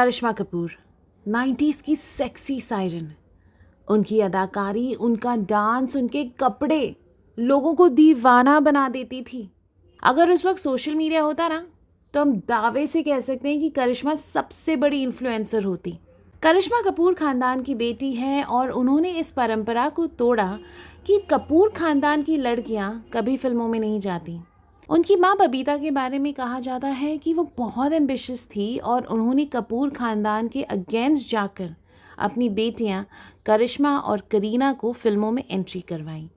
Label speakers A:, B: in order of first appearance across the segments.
A: करिश्मा Kapoor 90s की sexy siren. उनकी अदाकारी, उनका डांस, उनके कपड़े लोगों को दीवाना बना देती थी। अगर उस वक्त सोशल मीडिया होता ना तो हम दावे से कह सकते हैं कि करिश्मा सबसे बड़ी इन्फ्लुएंसर होती। करिश्मा कपूर खानदान की बेटी है और उन्होंने इस परंपरा को तोड़ा कि कपूर खानदान की लड़कियां कभी फिल्मों में नहीं जाती। उनकी मां बबीता के बारे में कहा जाता है कि वो बहुत एम्बिशियस थी और उन्होंने कपूर खानदान के अगेंस्ट जाकर अपनी बेटियां करिश्मा और करीना को फिल्मों में एंट्री करवाई।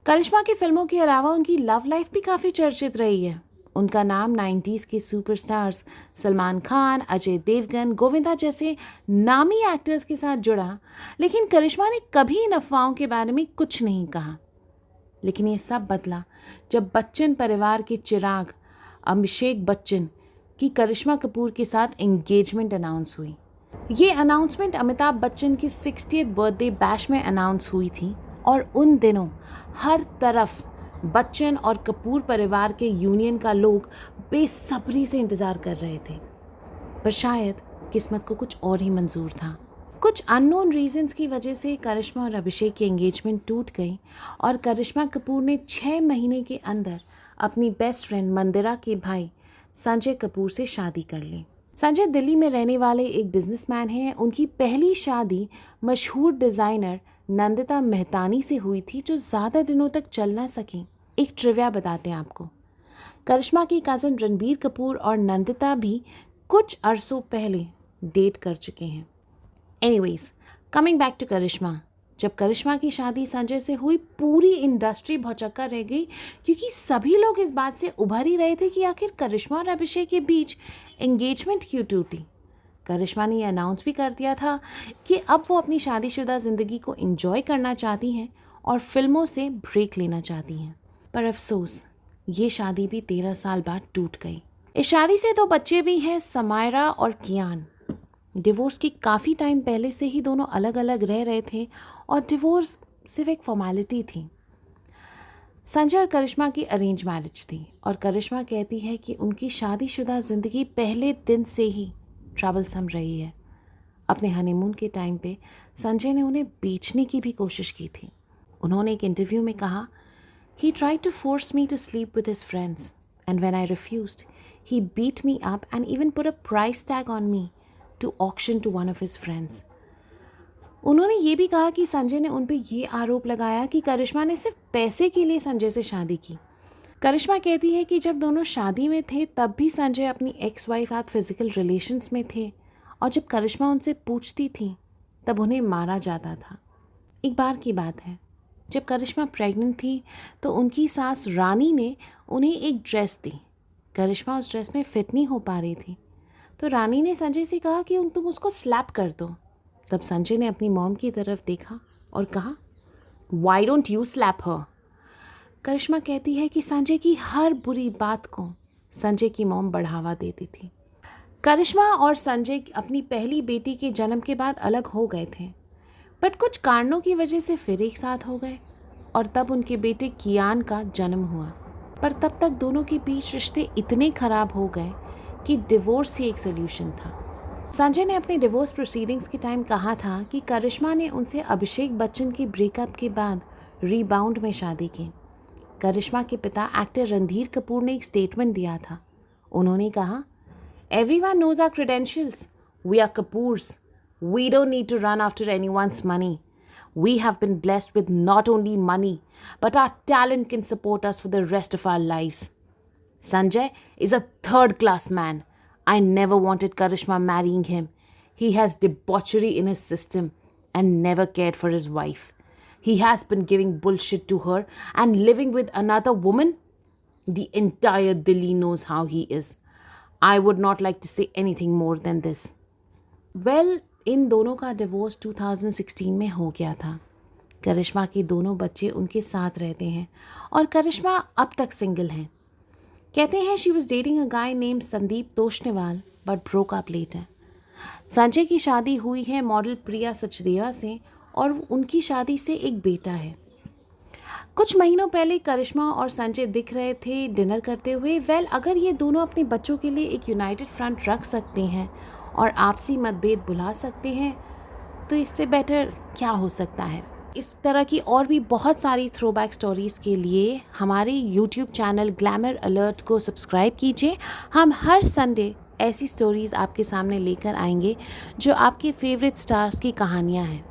A: करिश्मा की फिल्मों के अलावा उनकी लव लाइफ भी काफ़ी चर्चित रही है। उनका नाम 90s के सुपरस्टार्स सलमान खान, अजय देवगन, गोविंदा जैसे नामी एक्टर्स के साथ जुड़ा, लेकिन करिश्मा ने कभी इन अफवाहों के बारे में कुछ नहीं कहा। लेकिन ये सब बदला जब बच्चन परिवार के चिराग अभिषेक बच्चन की करिश्मा कपूर के साथ एंगेजमेंट अनाउंस हुई। ये अनाउंसमेंट अमिताभ बच्चन की 60th बर्थडे बैश में अनाउंस हुई थी और उन दिनों हर तरफ बच्चन और कपूर परिवार के यूनियन का लोग बेसब्री से इंतज़ार कर रहे थे। पर शायद किस्मत को कुछ और ही मंजूर था। कुछ अननोन रीजंस की वजह से करिश्मा और अभिषेक की एंगेजमेंट टूट गई और करिश्मा कपूर ने 6 महीने के अंदर अपनी बेस्ट फ्रेंड मंदिरा के भाई संजय कपूर से शादी कर ली। संजय दिल्ली में रहने वाले एक बिजनेसमैन हैं। उनकी पहली शादी मशहूर डिज़ाइनर नंदिता मेहतानी से हुई थी, जो ज़्यादा दिनों तक चल ना सकी। एक ट्रिविया बताते हैं आपको। करिश्मा की कज़न रणबीर कपूर और नंदिता भी कुछ अरसों पहले डेट कर चुके हैं। एनीवेज, कमिंग बैक टू करिश्मा। जब करिश्मा की शादी संजय से हुई, पूरी इंडस्ट्री भौचक्का रह गई, क्योंकि सभी लोग इस बात से उभर ही रहे थे कि आखिर करिश्मा और अभिषेक के बीच एंगेजमेंट क्यों टूटी। करिश्मा ने यह अनाउंस भी कर दिया था कि अब वो अपनी शादीशुदा ज़िंदगी को एंजॉय करना चाहती हैं और फिल्मों से ब्रेक लेना चाहती हैं। पर अफसोस, ये शादी भी 13 साल बाद टूट गई। इस शादी से 2 बच्चे भी हैं, समायरा और कियान। डिवोर्स की काफ़ी टाइम पहले से ही दोनों अलग अलग रह रहे थे और डिवोर्स सिर्फ एक फॉर्मेलिटी थी। संजय और करिश्मा की अरेंज मैरिज थी और करिश्मा कहती है कि उनकी शादीशुदा ज़िंदगी पहले दिन से ही ट्रबलसम रही है। अपने हनीमून के टाइम पे संजय ने उन्हें बेचने की भी कोशिश की थी। उन्होंने एक इंटरव्यू में कहा, "He tried to force me to sleep with his friends, and when I refused, he beat me up and even put a price tag on me to auction to one of his friends." उन्होंने ये भी कहा कि संजय ने उन पर यह आरोप लगाया कि करिश्मा ने सिर्फ पैसे के लिए संजय से शादी की। करिश्मा कहती है कि जब दोनों शादी में थे तब भी संजय अपनी एक्स वाइफ साथ फिजिकल रिलेशंस में थे और जब करिश्मा उनसे पूछती थी तब उन्हें मारा जाता था। एक बार की बात है, जब करिश्मा प्रेग्नेंट थी तो उनकी सास रानी ने उन्हें एक ड्रेस दी। करिश्मा उस ड्रेस में फिट नहीं हो पा रही थी तो रानी ने संजय से कहा कि तुम उसको स्लैप कर दो। तब संजय ने अपनी मॉम की तरफ देखा और कहा, "Why don't you slap her?" करिश्मा कहती है कि संजय की हर बुरी बात को संजय की मॉम बढ़ावा देती थी। करिश्मा और संजय अपनी पहली बेटी के जन्म के बाद अलग हो गए थे, बट कुछ कारणों की वजह से फिर एक साथ हो गए और तब उनके बेटे कियान का जन्म हुआ। पर तब तक दोनों के बीच रिश्ते इतने खराब हो गए कि डिवोर्स ही एक सोल्यूशन था। संजय ने अपने डिवोर्स प्रोसीडिंग्स के टाइम कहा था कि करिश्मा ने उनसे अभिषेक बच्चन के ब्रेकअप के बाद रीबाउंड में शादी की। करिश्मा के पिता एक्टर रणधीर कपूर ने एक स्टेटमेंट दिया था। उन्होंने कहा, "Everyone knows our credentials. We are Kapoors. We don't need to run after anyone's money. We have been blessed with not only money, but our talent can support us for the rest of our lives. Sanjay is a third-class man. I never wanted Karishma marrying him. He has debauchery in his system and never cared for his wife. He has been giving bullshit to her and living with another woman. The entire Delhi knows how he is. I would not like to say anything more than this." Well, इन दोनों का divorce 2016 में हो गया था। करिश्मा के दोनों बच्चे उनके साथ रहते हैं और करिश्मा अब तक सिंगल हैं। कहते हैं she was dating a guy name Sandeep Toshniwal but broke up later. Sanjay की शादी हुई है मॉडल प्रिया सचदेवा से और उनकी शादी से एक बेटा है। कुछ महीनों पहले करिश्मा और संजय दिख रहे थे डिनर करते हुए। अगर ये दोनों अपने बच्चों के लिए एक यूनाइटेड फ्रंट रख सकते हैं और आपसी मतभेद भुला सकते हैं, तो इससे बेटर क्या हो सकता है। इस तरह की और भी बहुत सारी थ्रोबैक स्टोरीज़ के लिए हमारे यूट्यूब चैनल ग्लैमर अलर्ट को सब्सक्राइब कीजिए। हम हर संडे ऐसी स्टोरीज़ आपके सामने लेकर आएंगे जो आपके फेवरेट स्टार्स की कहानियाँ हैं।